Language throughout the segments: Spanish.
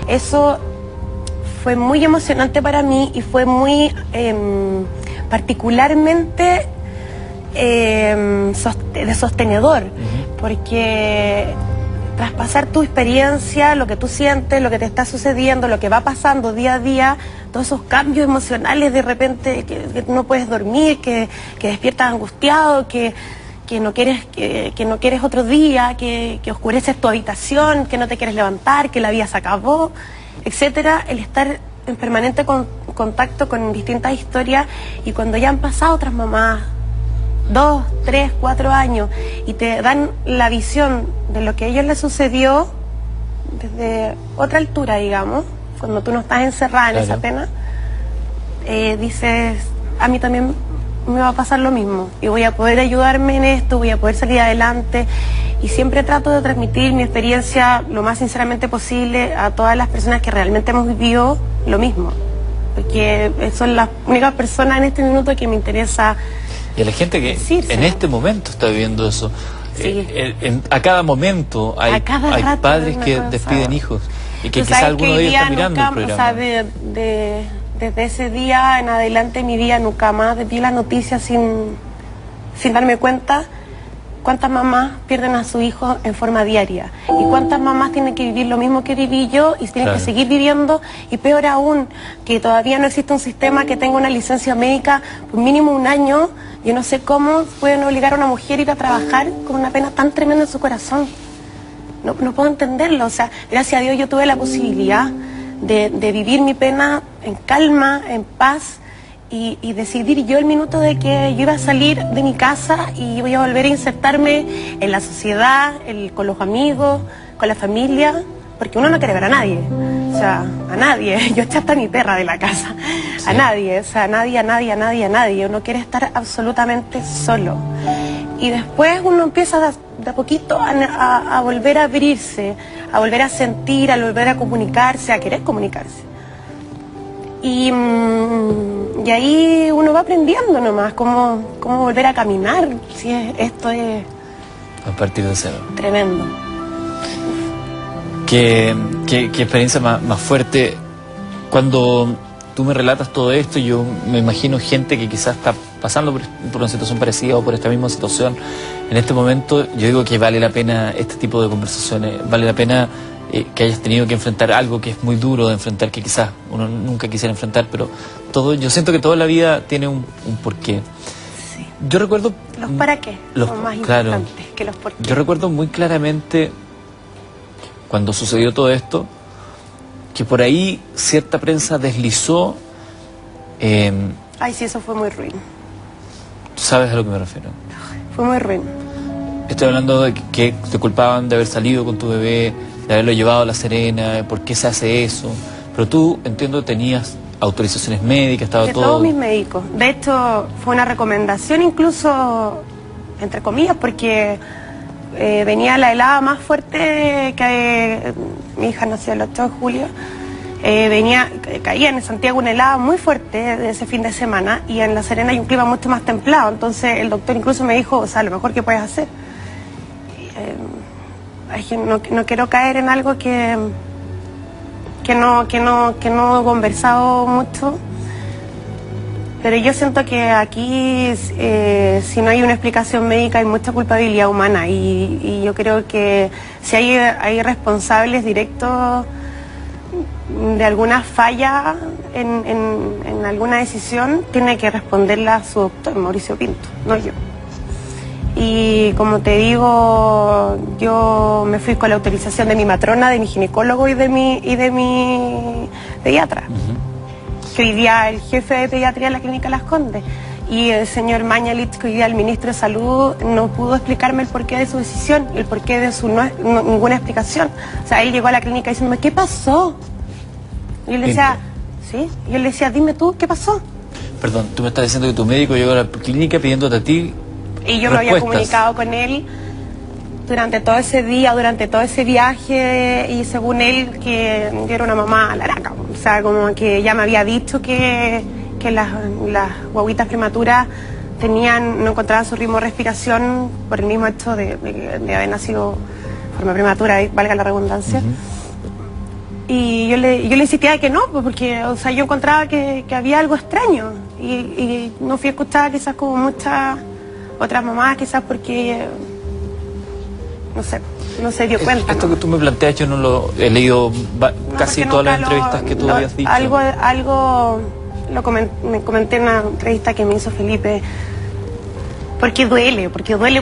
Eso fue muy emocionante para mí y fue muy particularmente de sostenedor, porque traspasar tu experiencia, lo que tú sientes, lo que te está sucediendo, lo que va pasando día a día, todos esos cambios emocionales de repente que no puedes dormir, que despiertas angustiado, que no quieres otro día, que oscureces tu habitación, que no te quieres levantar, que la vida se acabó, etcétera. El estar en permanente contacto con distintas historias, y cuando ya han pasado otras mamás 2, 3, 4 años y te dan la visión de lo que a ellos les sucedió desde otra altura, digamos, cuando tú no estás encerrada en esa pena, dices, a mí también me va a pasar lo mismo y voy a poder ayudarme en esto, voy a poder salir adelante. Y siempre trato de transmitir mi experiencia lo más sinceramente posible a todas las personas que realmente hemos vivido lo mismo, porque son las únicas personas en este minuto que me interesa. Y a la gente que en este momento está viviendo eso. Sí. A cada momento hay padres que despiden hijos y que quizá alguno de ellos está mirando el programa. O sea, desde ese día en adelante mi vida nunca más vi las noticias sin darme cuenta cuántas mamás pierden a su hijo en forma diaria y cuántas mamás tienen que vivir lo mismo que viví yo y tienen que seguir viviendo, y peor aún, que todavía no existe un sistema que tenga una licencia médica por mínimo 1 año. Yo no sé cómo pueden obligar a una mujer a ir a trabajar con una pena tan tremenda en su corazón. No puedo entenderlo. O sea, gracias a Dios yo tuve la posibilidad de vivir mi pena en calma, en paz, y decidir yo el minuto de que yo iba a salir de mi casa y voy a volver a insertarme en la sociedad, con los amigos, con la familia, porque uno no quiere ver a nadie. O sea, a nadie. Yo eché hasta a mi perra de la casa. Sí. A nadie. O sea, a nadie. Uno quiere estar absolutamente solo. Y después uno empieza de a poquito a volver a abrirse, a volver a sentir, a volver a comunicarse, a querer comunicarse. Y ahí uno va aprendiendo nomás cómo volver a caminar, si esto es... A partir de cero. Tremendo. ¿Qué experiencia más fuerte? Cuando tú me relatas todo esto, yo me imagino gente que quizás está pasando por una situación parecida o por esta misma situación. En este momento yo digo que vale la pena este tipo de conversaciones, vale la pena que hayas tenido que enfrentar algo que es muy duro de enfrentar, que quizás uno nunca quisiera enfrentar, pero yo siento que toda la vida tiene un porqué. Sí. Yo recuerdo... Los para qué son más importantes que los por qué. Yo recuerdo muy claramente cuando sucedió todo esto, que por ahí cierta prensa deslizó... Ay, sí, eso fue muy ruin. ¿Tú sabes a lo que me refiero? Fue muy ruin. Estoy hablando de que te culpaban de haber salido con tu bebé, de haberlo llevado a La Serena, ¿por qué se hace eso? Pero tú, entiendo, tenías autorizaciones médicas, estaba todo... De todos mis médicos. De hecho, fue una recomendación incluso, entre comillas, porque venía la helada más fuerte que mi hija nació el 8 de julio. Caía en Santiago una helada muy fuerte de ese fin de semana, y en La Serena hay un clima mucho más templado. Entonces el doctor incluso me dijo, o sea, lo mejor que puedes hacer. No quiero caer en algo que no he conversado mucho, pero yo siento que aquí si no hay una explicación médica hay mucha culpabilidad humana, y yo creo que si hay responsables directos de alguna falla en alguna decisión, tiene que responderla su doctor, Mauricio Pinto, no yo. Y como te digo, yo me fui con la autorización de mi matrona, de mi ginecólogo y de mi pediatra. Que hoy día el jefe de pediatría de la clínica Las Condes. Y el señor Mañalich, que hoy día el ministro de Salud, no pudo explicarme el porqué de su decisión, el porqué de su ninguna explicación. O sea, él llegó a la clínica diciéndome, ¿qué pasó? Y yo le decía, ¿sí? Y yo le decía, dime tú, ¿qué pasó? Perdón, tú me estás diciendo que tu médico llegó a la clínica pidiéndote a ti... Y yo me había comunicado con él durante todo ese día, durante todo ese viaje, y según él, que yo era una mamá laraca. O sea, como que ya me había dicho que las guaguitas prematuras no encontraban su ritmo de respiración por el mismo hecho de haber nacido de forma prematura, valga la redundancia. Y yo le insistía que no, pues porque, o sea, yo encontraba que había algo extraño. Y no fui escuchada quizás como muchas otras mamás, quizás porque, no se dio cuenta. Esto ¿no? que tú me planteas, yo no lo he leído casi todas las entrevistas que tú habías dicho. Algo me comenté en una entrevista que me hizo Felipe. Porque duele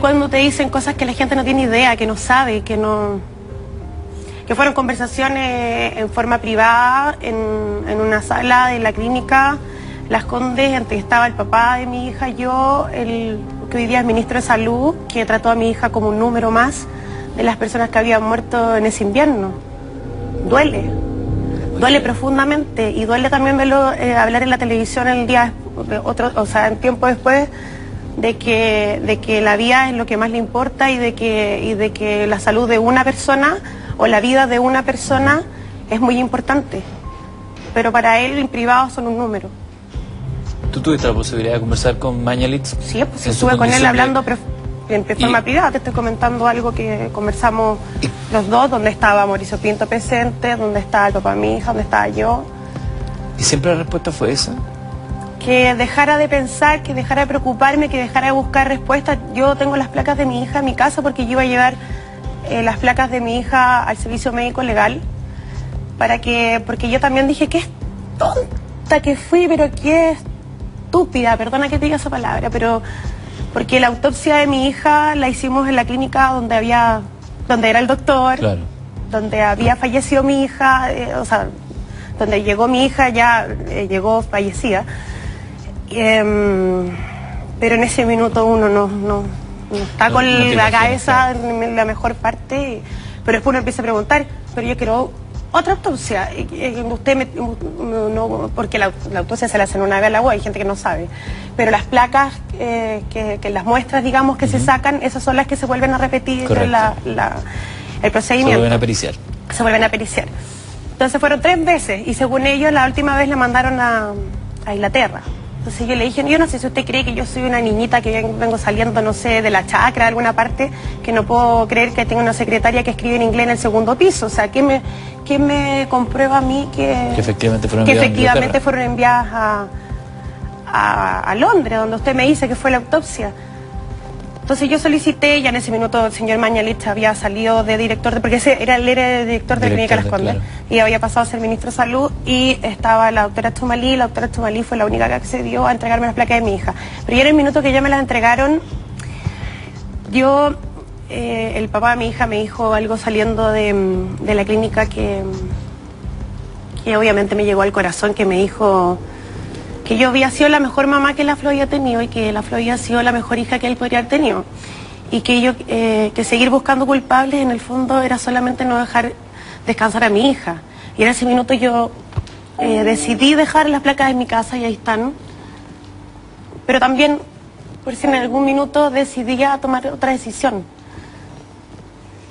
cuando te dicen cosas que la gente no tiene idea, que no sabe, que fueron conversaciones en forma privada, en una sala de la clínica Las Condes, en que estaba el papá de mi hija, yo, que hoy día es ministro de Salud, que trató a mi hija como un número más de las personas que habían muerto en ese invierno. Duele profundamente, y duele también verlo hablar en la televisión el día, en tiempo después, de que la vida es lo que más le importa y de que la salud de una persona o la vida de una persona es muy importante, pero para él en privado son un número. ¿Tú tuviste la posibilidad de conversar con Mañalich? Sí, pues estuve con él hablando en forma privada. Te estoy comentando algo que conversamos los dos, donde estaba Mauricio Pinto presente, donde estaba el papá de mi hija, donde estaba yo. ¿Y siempre la respuesta fue esa? Que dejara de pensar, que dejara de preocuparme, que dejara de buscar respuestas. Yo tengo las placas de mi hija en mi casa porque yo iba a llevar las placas de mi hija al servicio médico legal, porque yo también dije que es tonta que fui, pero que estúpida, perdona que te diga esa palabra, pero porque la autopsia de mi hija la hicimos en la clínica donde era el doctor, claro, donde había fallecido mi hija, donde llegó mi hija ya llegó fallecida. Pero en ese minuto uno no está con la cabeza en la mejor parte, pero después uno empieza a preguntar, pero yo quiero otra autopsia. Porque la autopsia se la hacen una vez a la web, hay gente que no sabe, pero las placas, que las muestras, digamos, que se sacan, esas son las que se vuelven a repetir el procedimiento. Se vuelven a periciar. Entonces fueron 3 veces, y según ellos la última vez la mandaron a Inglaterra. Entonces yo le dije, yo no sé si usted cree que yo soy una niñita que vengo saliendo, no sé, de la chacra, de alguna parte, que no puedo creer que tengo una secretaria que escribe en inglés en el 2.º piso. O sea, ¿qué me comprueba a mí que efectivamente fueron enviadas a Londres, donde usted me dice que fue la autopsia? Entonces yo solicité, ya en ese minuto el señor Mañalich había salido de director, porque él era director de la clínica Las Condes, claro, y había pasado a ser ministro de Salud, y estaba la doctora Chumalí. La doctora Chumalí fue la única que accedió a entregarme las placas de mi hija. Pero ya en el minuto que ya me las entregaron, el papá de mi hija me dijo algo saliendo de la clínica que obviamente me llegó al corazón, que me dijo que yo había sido la mejor mamá que la Flo había tenido, y que la Flo había sido la mejor hija que él podría haber tenido, y que seguir buscando culpables en el fondo era solamente no dejar descansar a mi hija. Y en ese minuto yo decidí dejar las placas en mi casa, y ahí están, pero también por si en algún minuto decidía tomar otra decisión.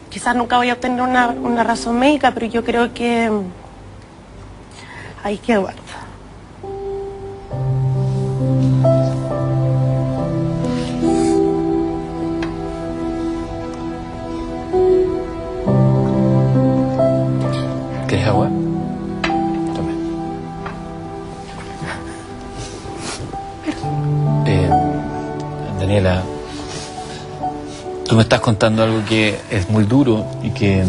Quizás nunca voy a obtener una razón médica, pero yo creo que ahí quedó. ¿Quieres agua? Tome. Daniela, tú me estás contando algo que es muy duro y que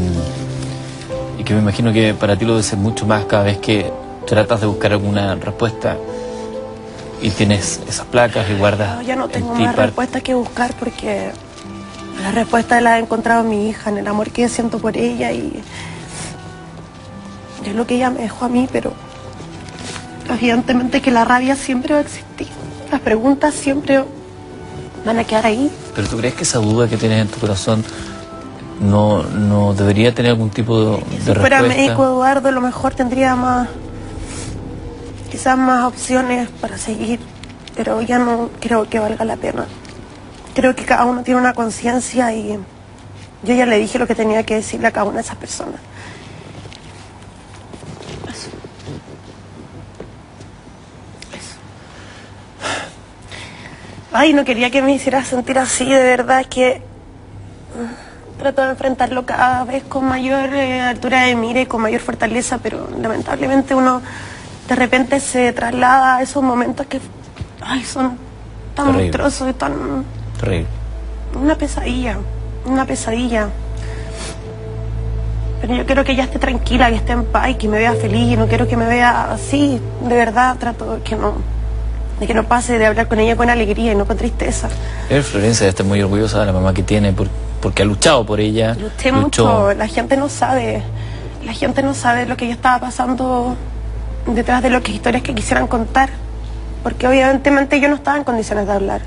me imagino que para ti lo debe ser mucho más cada vez que tratas de buscar alguna respuesta y tienes esas placas y guardas. No, yo no tengo más respuestas que buscar, porque la respuesta la he encontrado en mi hija, en el amor que siento por ella, y es lo que ella me dejó a mí, pero evidentemente que la rabia siempre va a existir. Las preguntas siempre van a quedar ahí. ¿Pero tú crees que esa duda que tienes en tu corazón no debería tener algún tipo de respuesta? Si fuera médico, Eduardo, a lo mejor tendría quizás más opciones para seguir, pero ya no creo que valga la pena. Creo que cada uno tiene una conciencia, y yo ya le dije lo que tenía que decirle a cada una de esas personas. Eso. Ay, no quería que me hiciera sentir así, de verdad, que trato de enfrentarlo cada vez con mayor altura de mira y con mayor fortaleza, pero lamentablemente uno de repente se traslada a esos momentos que son tan monstruosos y tan... Terrible. Una pesadilla, una pesadilla. Pero yo quiero que ella esté tranquila, que esté en paz y que me vea feliz. No quiero que me vea así, de verdad, trato de que no pase de hablar con ella con alegría y no con tristeza. Florencia debe estar muy orgullosa de la mamá que tiene porque ha luchado por ella. Luché mucho, la gente no sabe lo que yo estaba pasando detrás de lo que historias que quisieran contar, porque evidentemente yo no estaba en condiciones de hablar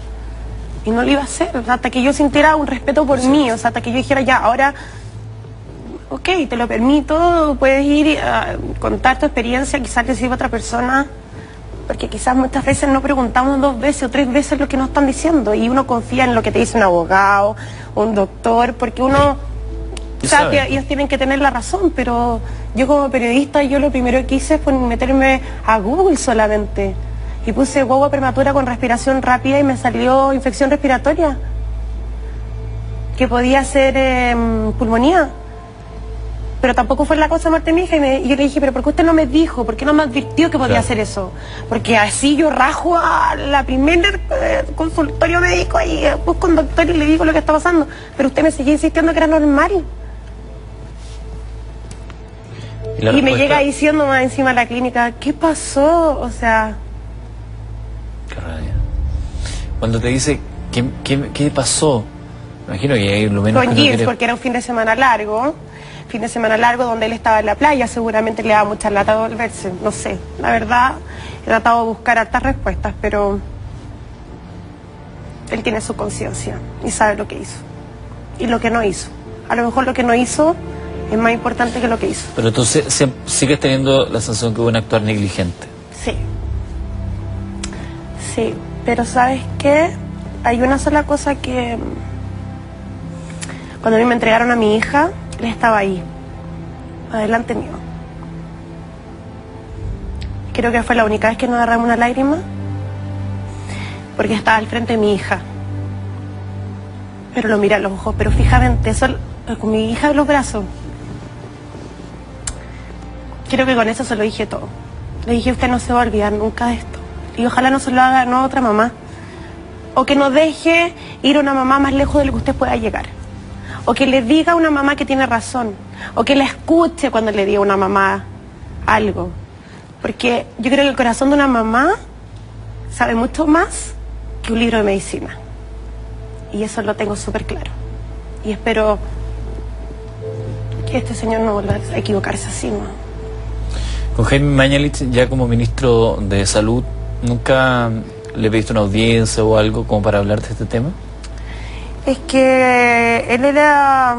y no lo iba a hacer, o sea, hasta que yo sintiera un respeto por mí, o sea, hasta que yo dijera ya, ahora, ok, te lo permito, puedes ir a contar tu experiencia, quizás le sirva a otra persona, porque quizás muchas veces no preguntamos 2 veces o 3 veces lo que nos están diciendo y uno confía en lo que te dice un abogado, un doctor, porque uno... O sea, ellos tienen que tener la razón, pero yo como periodista, yo lo primero que hice fue meterme a Google solamente. Y puse guagua prematura con respiración rápida y me salió infección respiratoria, que podía ser pulmonía. Pero tampoco fue la cosa muerte de mi hija. Y yo le dije, pero ¿por qué usted no me dijo? ¿Por qué no me advirtió que podía hacer eso? Porque así yo rajo a la primera consultorio médico y busco un doctor y le digo lo que está pasando. Pero usted me seguía insistiendo que era normal. Y me llega diciendo más encima de la clínica, ¿qué pasó? O sea... Qué rabia. Cuando te dice, ¿qué pasó? Me imagino que hay lo menos... Con Jeans, porque era un fin de semana largo donde él estaba en la playa, seguramente le daba mucha lata volverse, no sé. La verdad, he tratado de buscar hartas respuestas, pero... Él tiene su conciencia y sabe lo que hizo. Y lo que no hizo. A lo mejor lo que no hizo... es más importante que lo que hizo. Pero tú sigues teniendo la sensación que hubo un actuar negligente. Sí, pero ¿sabes qué? Hay una sola cosa que... Cuando a mí me entregaron a mi hija, él estaba ahí, adelante mío. Creo que fue la única vez que no derramé una lágrima, porque estaba al frente de mi hija. Pero lo miré a los ojos, pero fijamente, eso, con mi hija en los brazos. Creo que con eso se lo dije todo. Le dije, usted no se va a olvidar nunca de esto. Y ojalá no se lo haga a otra mamá. O que no deje ir a una mamá más lejos de lo que usted pueda llegar. O que le diga a una mamá que tiene razón. O que la escuche cuando le diga a una mamá algo. Porque yo creo que el corazón de una mamá sabe mucho más que un libro de medicina. Y eso lo tengo súper claro. Y espero que este señor no vuelva a equivocarse así, ¿no? Con Jaime Mañalich, ya como ministro de Salud, ¿nunca le pediste una audiencia o algo como para hablar de este tema? Es que él era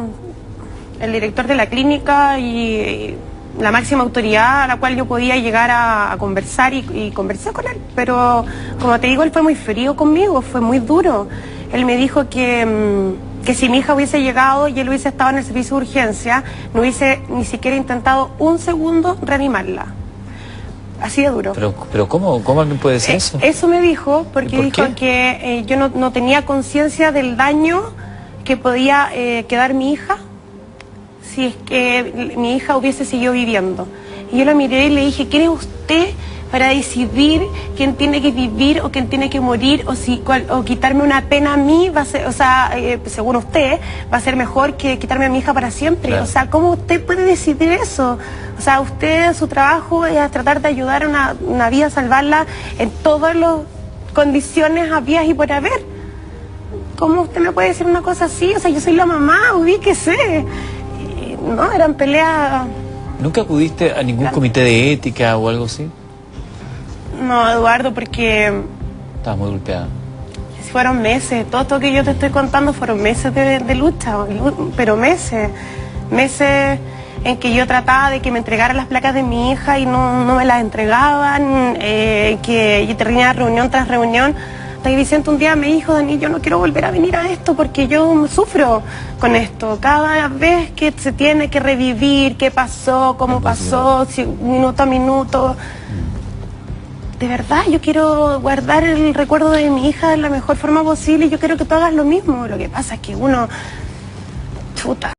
el director de la clínica y la máxima autoridad a la cual yo podía llegar a conversar y conversé con él. Pero, como te digo, él fue muy frío conmigo, fue muy duro. Él me dijo que si mi hija hubiese llegado y él hubiese estado en el servicio de urgencia, no hubiese ni siquiera intentado un segundo reanimarla. Así de duro. Pero ¿cómo alguien puede decir eso? Eso me dijo, porque dijo que yo no tenía conciencia del daño que podía quedar mi hija si es que mi hija hubiese seguido viviendo. Y yo la miré y le dije, ¿quién es usted para decidir quién tiene que vivir o quién tiene que morir o quitarme una pena a mí? Va a ser, o sea, según usted, va a ser mejor que quitarme a mi hija para siempre. Claro. O sea, ¿cómo usted puede decidir eso? O sea, usted, su trabajo es tratar de ayudar a una vida, salvarla en todas las condiciones habidas y por haber. ¿Cómo usted me puede decir una cosa así? O sea, yo soy la mamá, ubíquese. No, eran peleas... ¿Nunca acudiste a ningún comité de ética o algo así? No, Eduardo, porque... Estabas muy golpeada. Fueron meses, todo esto que yo te estoy contando fueron meses de lucha, pero meses en que yo trataba de que me entregaran las placas de mi hija y no me las entregaban, que yo tenía reunión tras reunión. Hasta que Vicente un día me dijo, Dani, yo no quiero volver a venir a esto porque yo sufro con esto. Cada vez que se tiene que revivir qué pasó, cómo pasó, minuto a minuto. De verdad, yo quiero guardar el recuerdo de mi hija de la mejor forma posible y yo quiero que tú hagas lo mismo. Lo que pasa es que uno Chuta.